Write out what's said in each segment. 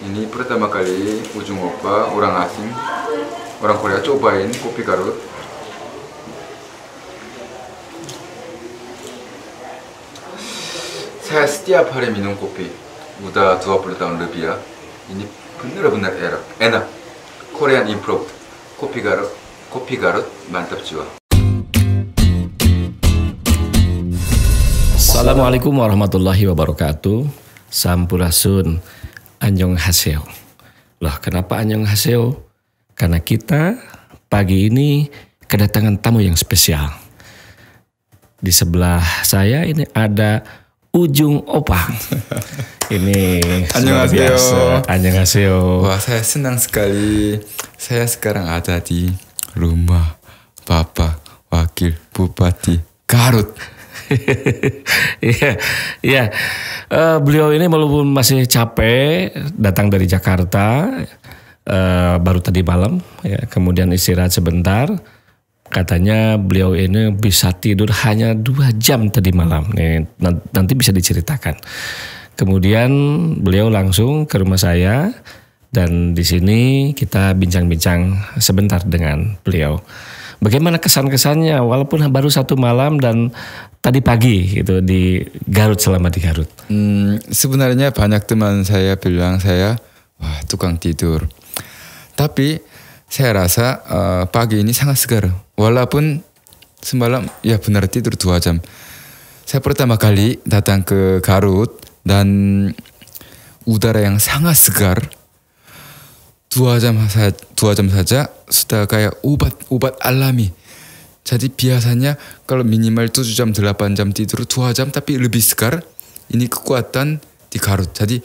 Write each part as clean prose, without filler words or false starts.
Ini pertama kali ujung opa orang asing, orang Korea cobain kopi Garut. Saya setiap hari minum kopi. Udah 20 tahun lebih ya. Ini benar-benar enak. Korean improved. Kopi Garut mantap jiwa. Assalamualaikum warahmatullahi wabarakatuh. Sampurasun. Annyeonghaseyo. Loh, kenapa Annyeonghaseyo? Karena kita pagi ini kedatangan tamu yang spesial. Di sebelah saya ini ada Ujung Opa. Ini luar biasa. Annyeonghaseyo. Wah, saya senang sekali. Saya sekarang ada di rumah Bapak Wakil Bupati Garut. Iya. Beliau ini walaupun masih capek datang dari Jakarta, baru tadi malam, ya, kemudian istirahat sebentar. Katanya beliau ini bisa tidur hanya 2 jam tadi malam. Nih, nanti bisa diceritakan. Kemudian beliau langsung ke rumah saya dan di sini kita bincang-bincang sebentar dengan beliau. Bagaimana kesan-kesannya walaupun baru 1 malam dan tadi pagi gitu di Garut, selama di Garut? Sebenarnya banyak teman saya bilang saya tukang tidur. Tapi saya rasa pagi ini sangat segar. Walaupun semalam ya benar tidur 2 jam. Saya pertama kali datang ke Garut dan udara yang sangat segar. 2 jam saja sudah kayak obat alami. Jadi biasanya kalau minimal 7 jam 8 jam tidur 2 jam tapi lebih segar. Ini kekuatan di Garut. Jadi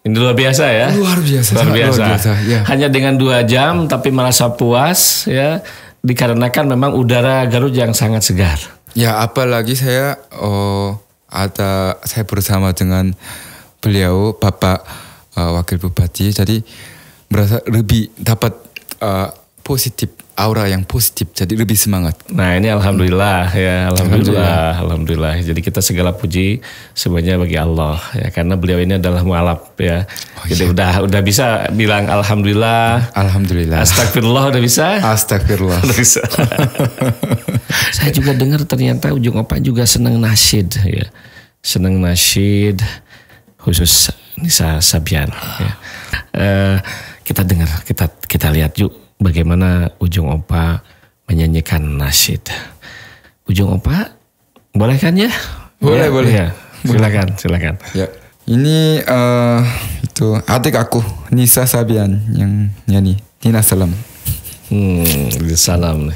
ini luar biasa ya. Luar biasa. Ya. Hanya dengan 2 jam tapi merasa puas ya, dikarenakan memang udara Garut yang sangat segar. Ya, apalagi saya bersama dengan beliau Bapak Wakil Bupati. Jadi merasa lebih dapat positif, aura yang positif, jadi lebih semangat. Nah, ini alhamdulillah ya, alhamdulillah. Jadi kita segala puji semuanya bagi Allah ya, karena beliau ini adalah mualaf ya. Jadi udah bisa bilang alhamdulillah. Astagfirullah udah bisa? Astagfirullah. Udah bisa. Saya juga dengar ternyata Ujung Opa juga senang nasyid ya. Senang nasyid khusus Nisa Sabian ya. Kita dengar, kita lihat yuk bagaimana Ujung Opa menyanyikan nasyid. Ujung Opa, boleh kan ya? Boleh. Ya, silakan. Ya, ini itu adik aku Nisa Sabian yang nyanyi. Nina Salam. Salam.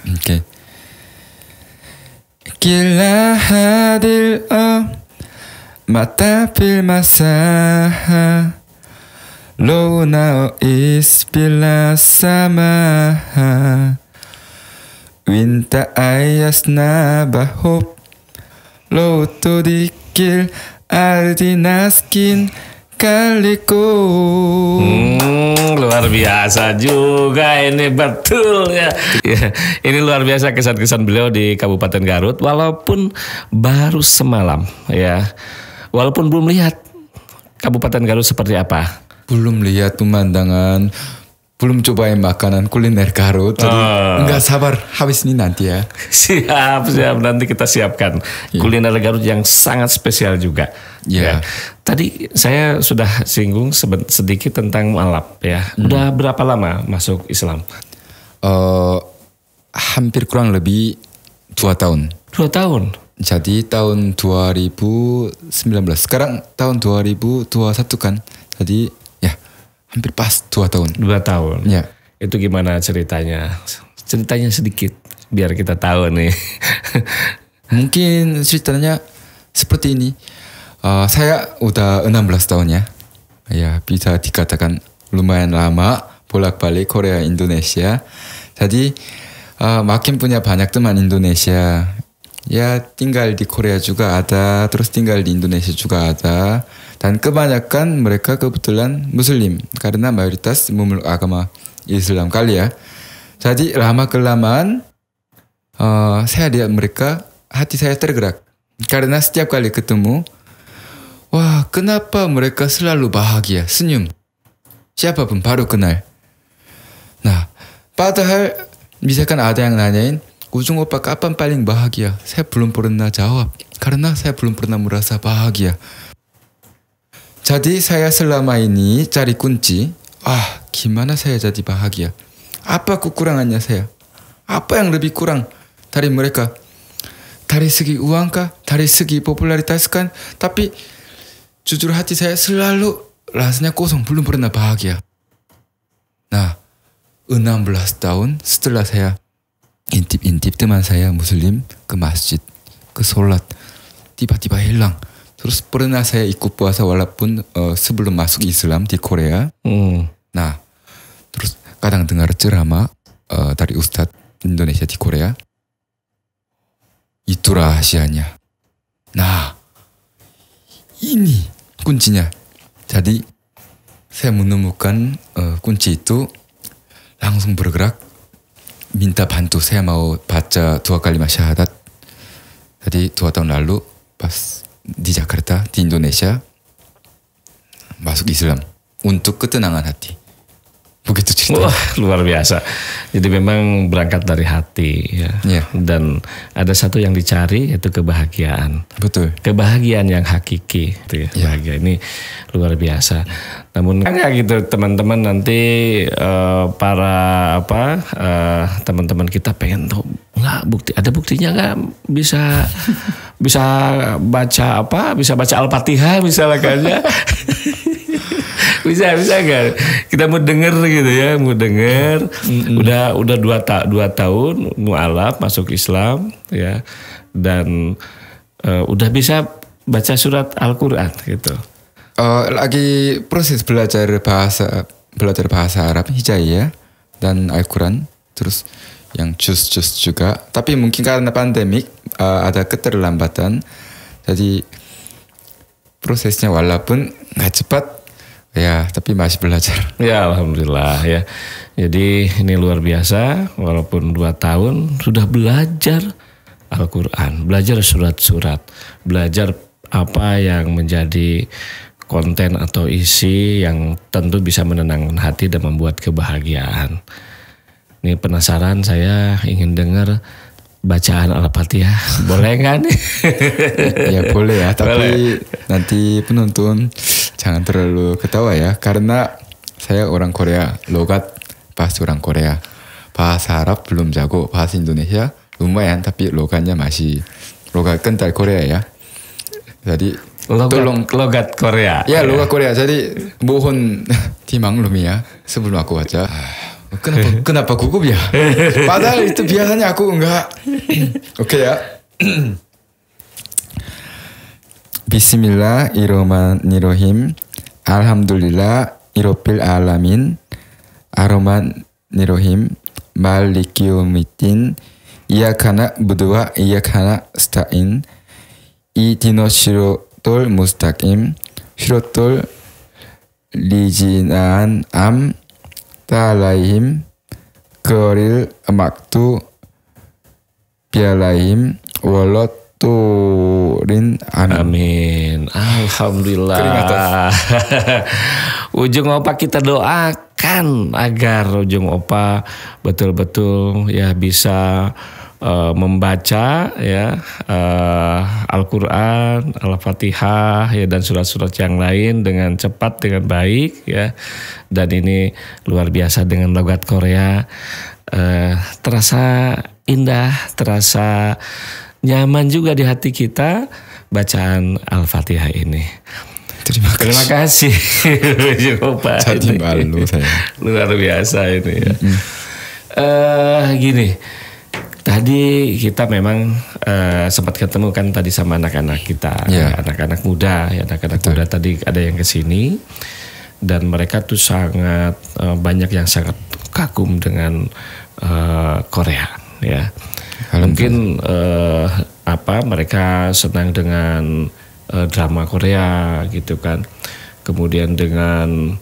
Oke. Kila hadir mata fil masa. لو ناقص بلا سماها وانت عايزنا بحب لو تذكر أرضي نسكن kaliku. Luar biasa juga ini, betul ya. Ini luar biasa kesan-kesan beliau di Kabupaten Garut walaupun baru semalam ya. Walaupun belum lihat Kabupaten Garut seperti apa. Belum lihat pemandangan, belum cobain makanan kuliner Garut, jadi nggak sabar habis ini nanti ya. Siap, nanti kita siapkan kuliner Garut yang sangat spesial juga. Ya. Tadi saya sudah singgung sedikit tentang mualaf ya. Udah berapa lama masuk Islam? Hampir kurang lebih 2 tahun. 2 tahun? Jadi tahun 2019, sekarang tahun 2021 kan, jadi hampir pas 2 tahun. 2 tahun. Ya. Itu gimana ceritanya? Ceritanya sedikit biar kita tahu nih. Mungkin ceritanya seperti ini. Saya udah 16 tahun ya. Ya, bisa dikatakan lumayan lama bolak-balik Korea Indonesia. Jadi makin punya banyak teman Indonesia. Ya, tinggal di Korea juga ada, terus tinggal di Indonesia juga ada. Dan kebanyakan mereka kebetulan Muslim karena mayoritas memeluk agama Islam kali ya. Jadi lama-kelamaan saya lihat mereka, hati saya tergerak karena setiap kali ketemu wah kenapa mereka selalu bahagia, senyum. Siapapun baru kenal. Nah, padahal misalkan ada yang nanyain, Ujung opa kapan paling bahagia? Saya belum pernah jawab. Karena saya belum pernah merasa bahagia. Jadi saya selama ini cari kunci. Gimana saya jadi bahagia? Apa kekurangannya saya? Apa yang lebih kurang dari mereka? Dari segi uang kah? Dari segi popularitas kan? Tapi jujur hati saya selalu rasanya kosong. Belum pernah bahagia. Nah, 16 tahun setelah saya intip-intip teman saya muslim ke masjid, ke sholat, tiba-tiba hilang. Terus pernah saya ikut puasa walaupun sebelum masuk Islam di Korea. Nah, terus kadang dengar ceramah dari Ustadz Indonesia di Korea. Itu rahasianya. Nah, ini kuncinya. Jadi saya menemukan kunci itu, langsung bergerak. Minta bantu, saya mau baca 2 kalimat syahadat. Jadi 2 tahun lalu pas di Jakarta, di Indonesia, masuk Islam untuk ketenangan hati. Begitu ceritanya. Wah, luar biasa. Jadi memang berangkat dari hati ya. Yeah. Dan ada satu yang dicari, yaitu kebahagiaan. Betul. Kebahagiaan yang hakiki itu ya. Yeah. Bahagia ini luar biasa. Namun enggak gitu teman-teman, nanti para teman-teman kita pengen tahu nggak ada buktinya nggak, bisa baca Al-Fatihah misalnya kan ya. bisa nggak kita mau denger gitu ya, mau denger. Udah 2 tahun mualaf masuk Islam ya, dan udah bisa baca surat Al-Quran gitu. Lagi proses belajar bahasa Arab, hijaiyah dan Al-Quran, terus yang juz juga. Tapi mungkin karena pandemik ada keterlambatan, jadi prosesnya walaupun nggak cepat ya, tapi masih belajar. Ya alhamdulillah ya. Jadi ini luar biasa, walaupun 2 tahun sudah belajar Al-Quran, belajar surat-surat, belajar apa yang menjadi konten atau isi yang tentu bisa menenangkan hati dan membuat kebahagiaan. Ini penasaran, saya ingin dengar bacaan Al-Fatihah. Boleh nggak nih? Ya boleh ya, tapi nanti penonton jangan terlalu ketawa ya, karena saya orang Korea, logat pasti orang Korea. Bahasa Arab belum jago, bahasa Indonesia lumayan, tapi logatnya masih logat kental Korea ya. Jadi logat Korea. Ya, logat Korea. Jadi mohon dimaklumi ya sebelum aku baca. Kenapa gugup ya? Padahal itu biasanya aku enggak. Oke ya. Bismillahirrahmanirrahim. Alhamdulillah Rabbil alamin. Ar-Rahmanirrahim. Maliki yaumiddin. Iyyaka na'budu wa iyyaka nasta'in. Ihdinas siratal mustaqim. Siratal ladzina an'amta 'alaihim ghairil maghdubi 'alaihim waladdallin. Amin. Alhamdulillah. Ujung Opa kita doakan agar Ujung Opa betul-betul ya bisa membaca ya Al-Quran, Al-Fatihah ya, dan surat-surat yang lain dengan cepat, dengan baik ya. Dan ini luar biasa dengan logat Korea, terasa indah, terasa nyaman juga di hati kita bacaan Al-Fatihah ini. Terima kasih. Jadi malu saya. Luar biasa ini ya. Gini, tadi kita memang sempat ketemu kan tadi sama anak-anak kita, anak-anak muda, ya, anak-anak muda tadi ada yang kesini, dan mereka tuh sangat banyak yang sangat kagum dengan Korea, ya. Mungkin mereka senang dengan drama Korea gitu kan, kemudian dengan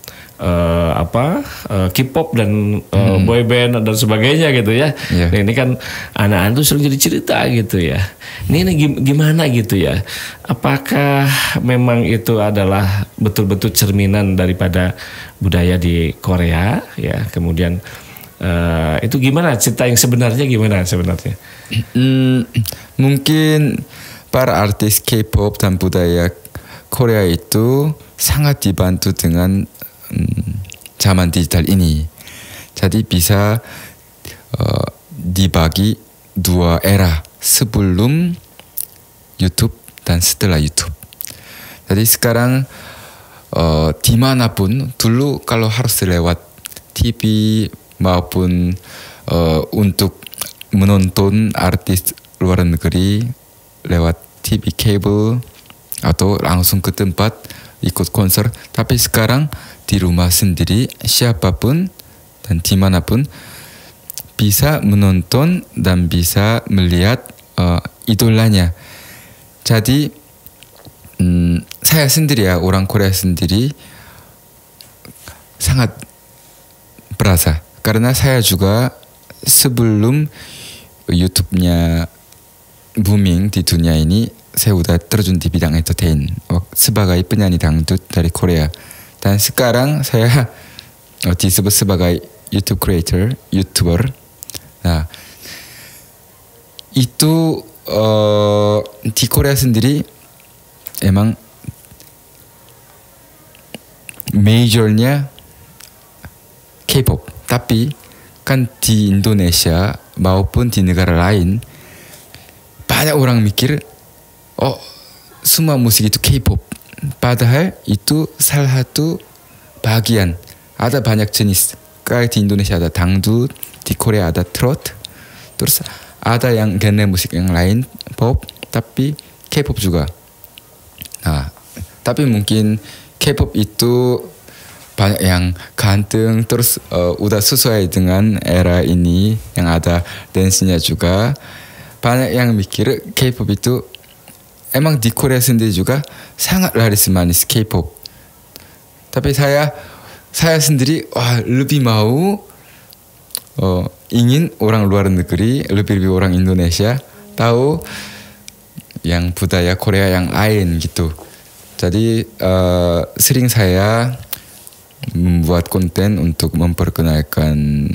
K-pop dan boy band dan sebagainya gitu ya. Yeah. Nah, ini kan anak-anak tuh sering jadi cerita gitu ya. Ini gimana gitu ya? Apakah memang itu adalah betul-betul cerminan daripada budaya di Korea ya? Kemudian itu gimana cerita yang sebenarnya gimana sebenarnya? Mungkin para artis K-pop dan budaya Korea itu sangat dibantu dengan zaman digital ini. Jadi bisa dibagi dua era, sebelum YouTube dan setelah YouTube. Jadi sekarang dimanapun, dulu kalau harus lewat TV maupun untuk menonton artis luar negeri lewat TV kabel atau langsung ke tempat ikut konser. Tapi sekarang di rumah sendiri siapapun dan dimanapun bisa menonton dan bisa melihat idolanya. Jadi saya sendiri ya, orang Korea sendiri sangat berasa. Karena saya juga sebelum YouTube-nya booming di dunia ini, saya udah terjun di bidang entertain sebagai penyanyi dangdut dari Korea. Dan sekarang saya disebut sebagai YouTube creator, YouTuber. Nah, itu di Korea sendiri emang majornya K-pop. Tapi kan di Indonesia maupun di negara lain banyak orang mikir semua musik itu K-pop. Padahal itu salah satu bagian. Ada banyak jenis. Kayak di Indonesia ada dangdut, di Korea ada trot, terus ada yang genre musik yang lain pop, tapi K-pop juga. Nah, tapi mungkin K-pop itu banyak yang ganteng, terus udah sesuai dengan era ini yang ada dance-nya juga. Banyak yang mikir K-pop itu emang di Korea sendiri juga sangat laris manis K-pop. Tapi saya sendiri lebih mau ingin orang luar negeri, lebih orang Indonesia tahu yang budaya Korea yang lain gitu. Jadi sering saya membuat konten untuk memperkenalkan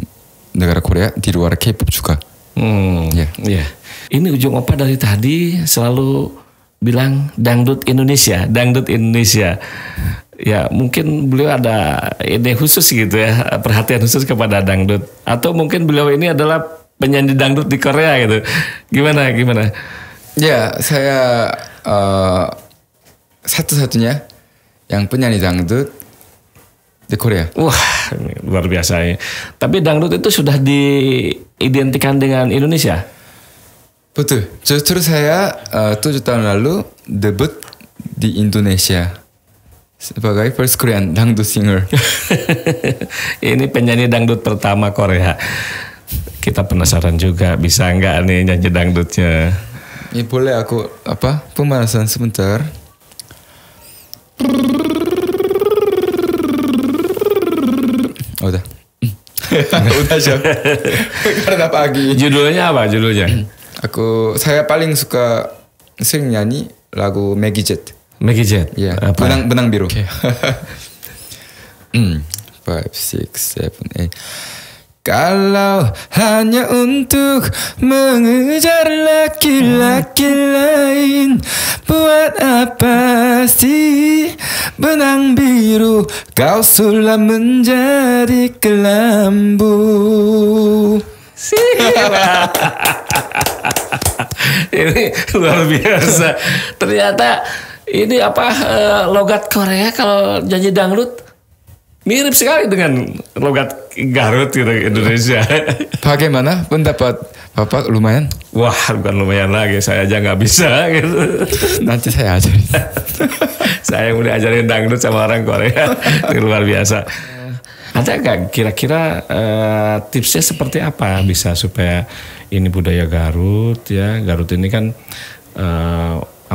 negara Korea di luar K-pop juga. Yeah. Ini ujung opa dari tadi selalu bilang dangdut Indonesia. Ya mungkin beliau ada ide khusus gitu ya, perhatian khusus kepada dangdut. Atau mungkin beliau ini adalah penyanyi dangdut di Korea gitu. Gimana? Ya, saya satu-satunya yang penyanyi dangdut di Korea. Wah, luar biasa ya. Tapi dangdut itu sudah diidentikan dengan Indonesia? Betul. Justru saya 7 tahun lalu debut di Indonesia sebagai first Korean dangdut singer. Ini penyanyi dangdut pertama Korea. Kita penasaran juga bisa nggak nih nyanyi dangdutnya? Ya, boleh aku pemanasan sebentar. Udah. Udah siap. Karena pagi. Judulnya apa judulnya? Saya paling suka sering nyanyi lagu Maggie Jet. Iya. Benang biru. Okay. 5, 6, 7, 8. Kalau hanya untuk mengejar laki-laki lain, buat apa sih benang biru kau sulap menjadi kelambu? Ini luar biasa. Ternyata ini logat Korea kalau nyanyi dangdut mirip sekali dengan logat Garut gitu Indonesia. Bagaimana pendapat Bapak? Lumayan? Wah, bukan lumayan lagi. Saya aja nggak bisa gitu. Nanti saya ajarin. Saya yang udah ajarin dangdut sama orang Korea. Itu luar biasa. Ada nggak kira-kira tipsnya seperti apa bisa supaya ini budaya Garut ya? Garut ini kan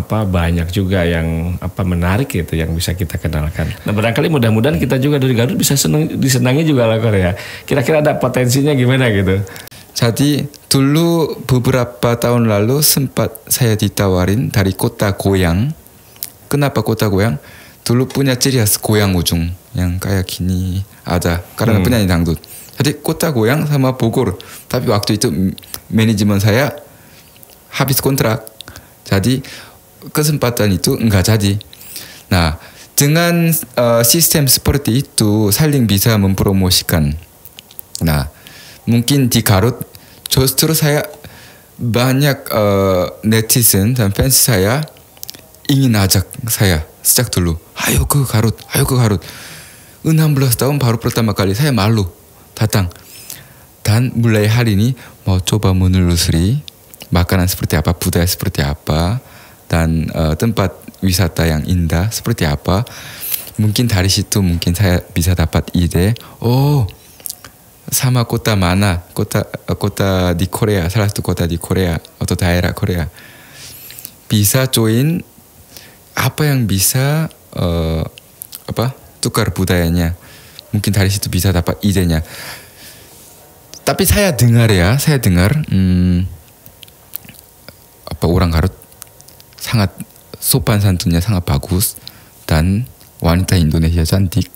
banyak juga yang menarik gitu yang bisa kita kenalkan. Nah barangkali mudah-mudahan kita juga dari Garut bisa disenangi juga lah Korea. Kira-kira ada potensinya gimana gitu? Jadi dulu beberapa tahun lalu sempat saya ditawarin dari kota goyang. Kenapa kota goyang? Dulu punya ciri khas goyang ujung yang kayak gini ada karena penyanyi dangdut. Jadi kota goyang sama Bogor. Tapi waktu itu manajemen saya habis kontrak. Jadi kesempatan itu enggak jadi. Nah, dengan sistem seperti itu saling bisa mempromosikan. Nah, mungkin di Garut justru saya banyak netizen dan fans saya ingin ajak saya sejak dulu. Ayo ke Garut, ayo ke Garut. 16 tahun baru pertama kali saya malu datang. Dan mulai hari ini mau coba menelusuri makanan seperti apa, budaya seperti apa, dan tempat wisata yang indah seperti apa. Mungkin dari situ mungkin saya bisa dapat ide. Oh, sama kota mana? Kota di Korea, salah satu kota di Korea atau daerah Korea. Bisa join apa yang bisa tukar budayanya. Mungkin dari situ bisa dapat idenya. Tapi saya dengar orang Garut sangat sopan santunnya sangat bagus dan wanita Indonesia cantik.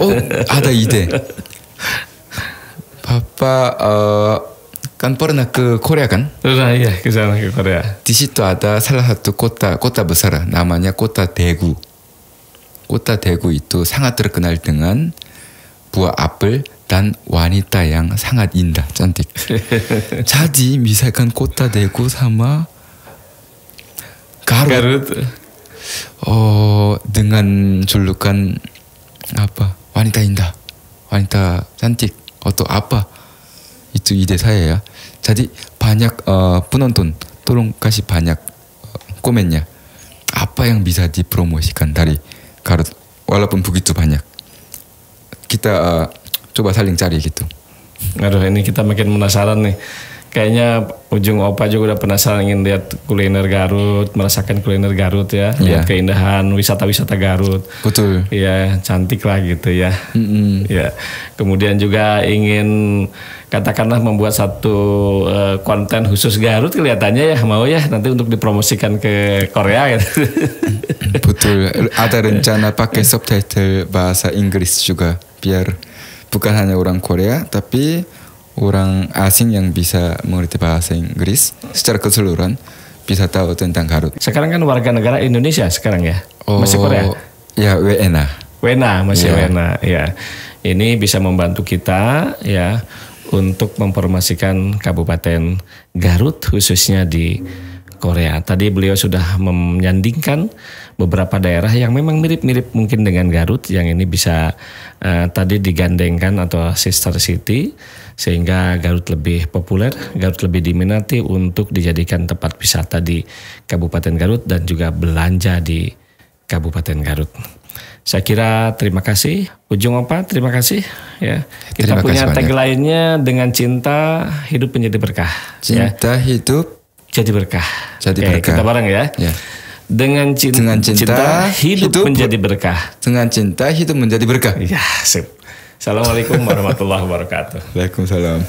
Oh, ada ide. Bapak kan pernah ke Korea kan? Pernah ya ke sana ke Korea. Di situ ada salah satu kota besar namanya kota Daegu. Kota Daegu itu sangat terkenal dengan buah apel dan wanita yang sangat indah, cantik. Jadi misalkan kota Daegu sama Garut. Dengan julukan wanita indah, wanita cantik atau apa, itu ide saya ya. Jadi banyak penonton tolong kasih banyak komennya apa yang bisa dipromosikan dari Garut, walaupun begitu banyak. Kita coba saling cari gitu. Aduh, ini kita makin penasaran nih. Kayaknya Ujung Opa juga udah penasaran ingin lihat kuliner Garut, merasakan kuliner Garut ya, lihat keindahan wisata-wisata Garut. Betul. Ya, cantik lah gitu ya. Ya. Kemudian juga ingin katakanlah membuat satu konten khusus Garut kelihatannya ya, mau ya nanti untuk dipromosikan ke Korea gitu. Betul. Ada rencana pakai subtitle bahasa Inggris juga biar bukan hanya orang Korea tapi orang asing yang bisa mengerti bahasa Inggris secara keseluruhan bisa tahu tentang Garut. Sekarang kan warga negara Indonesia sekarang ya? Masih Korea? Ya, WNA. Masih WNA. Ya. Ini bisa membantu kita ya untuk mempromosikan Kabupaten Garut khususnya di Korea. Tadi beliau sudah menyandingkan beberapa daerah yang memang mirip-mirip mungkin dengan Garut yang ini bisa tadi digandengkan atau sister city sehingga Garut lebih populer, Garut lebih diminati untuk dijadikan tempat wisata di Kabupaten Garut dan juga belanja di Kabupaten Garut. Saya kira terima kasih Ujung Opa, terima kasih ya. Kita punya tagline-nya dengan cinta hidup menjadi berkah. Cinta hidup jadi berkah. Jadi berkah. Kita bareng ya. Dengan cinta hidup menjadi berkah. Dengan cinta hidup menjadi berkah. Ya, sip. Assalamualaikum warahmatullahi wabarakatuh. Waalaikumsalam.